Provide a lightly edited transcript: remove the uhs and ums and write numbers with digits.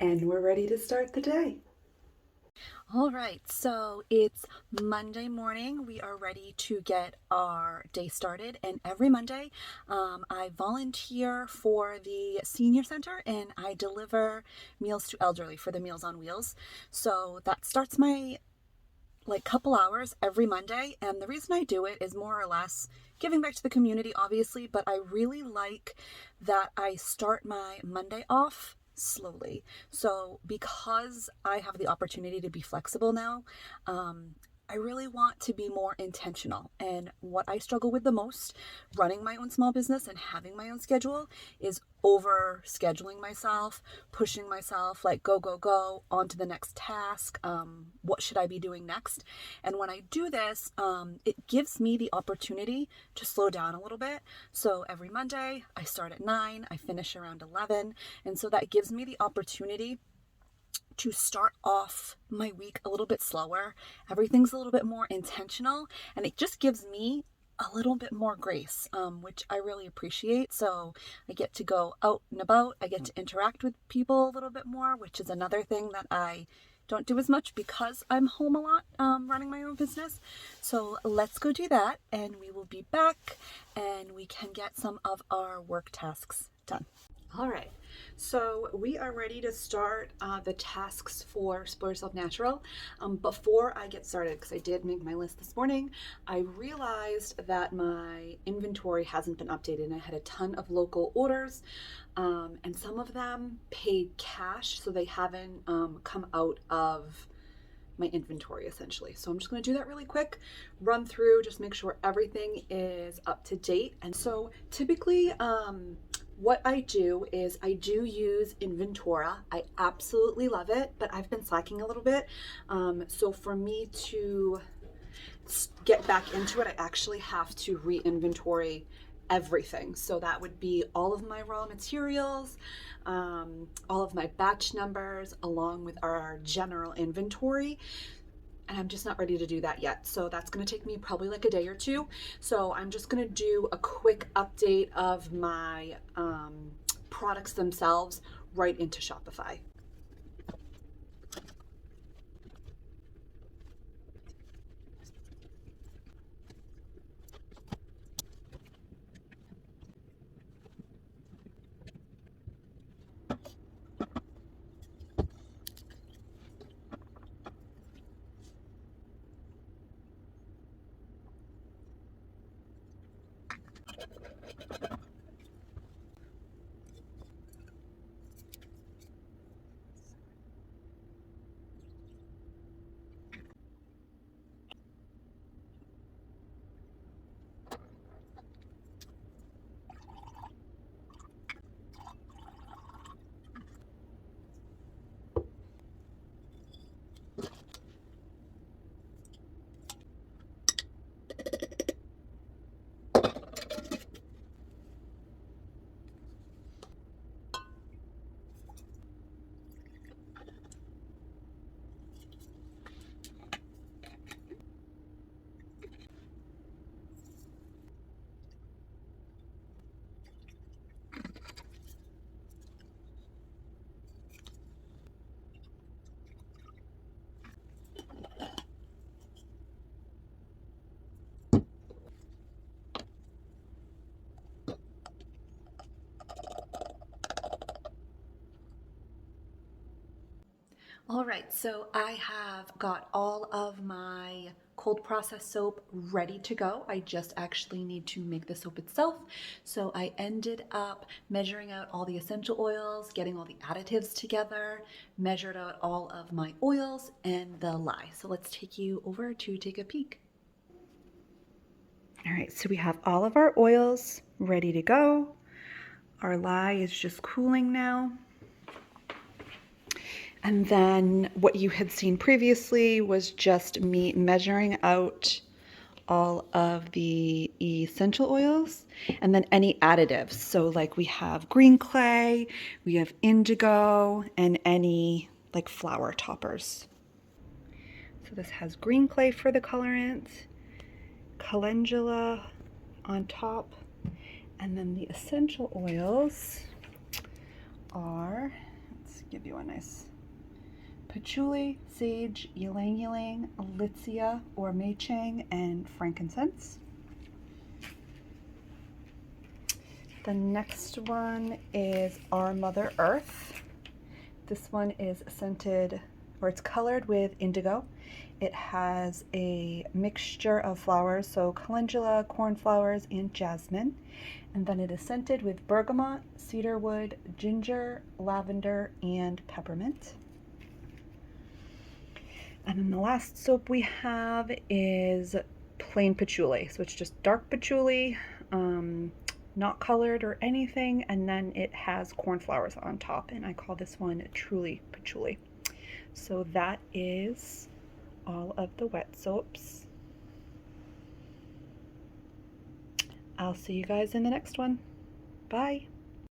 and we're ready to start the day. All right, so it's Monday morning. We are ready to get our day started. And every Monday, I volunteer for the senior center and I deliver meals to elderly for the Meals on Wheels. So that starts my couple hours every Monday. And the reason I do it is more or less giving back to the community, obviously, but I really like that I start my Monday off slowly. So because I have the opportunity to be flexible now, I really want to be more intentional. And what I struggle with the most running my own small business and having my own schedule is over scheduling myself, pushing myself like go, go, go on to the next task. What should I be doing next? And when I do this, it gives me the opportunity to slow down a little bit. So every Monday, I start at 9, I finish around 11. And so that gives me the opportunity to start off my week a little bit slower. Everything's a little bit more intentional, and it just gives me a little bit more grace, which I really appreciate. So I get to go out and about. I get to interact with people a little bit more, which is another thing that I don't do as much because I'm home a lot, running my own business. So let's go do that, and we will be back, and we can get some of our work tasks done. All right, so we are ready to start the tasks for Spoil Yourself Natural. Before I get started, because I did make my list this morning, I realized that my inventory hasn't been updated, and I had a ton of local orders, and some of them paid cash, so they haven't come out of my inventory essentially. So I'm just going to do that really quick, run through, just make sure everything is up to date. And so typically, what I do is I do use Inventora. I absolutely love it, but I've been slacking a little bit. So for me to get back into it, I actually have to re-inventory everything. So that would be all of my raw materials, all of my batch numbers, along with our general inventory. And I'm just not ready to do that yet. So that's going to take me probably like a day or two. So I'm just going to do a quick update of my products themselves right into Shopify. All right, so I have got all of my cold process soap ready to go. I just actually need to make the soap itself. So I ended up measuring out all the essential oils, getting all the additives together, measured out all of my oils and the lye. So let's take you over to take a peek. All right, so we have all of our oils ready to go. Our lye is just cooling now. And then what you had seen previously was just me measuring out all of the essential oils and then any additives. So like we have green clay, we have indigo, and any like flower toppers. So this has green clay for the colorant, calendula on top, and then the essential oils are, let's give you a nice patchouli, sage, ylang ylang, alicia or mei-chang, and frankincense. The next one is Our Mother Earth. This one is scented, or it's colored with indigo. It has a mixture of flowers, so calendula, cornflowers, and jasmine. And then it is scented with bergamot, cedarwood, ginger, lavender, and peppermint. And then the last soap we have is plain patchouli. So it's just dark patchouli, not colored or anything, and then it has cornflowers on top, and I call this one Truly Patchouli. So that is all of the wet soaps. I'll see you guys in the next one. Bye.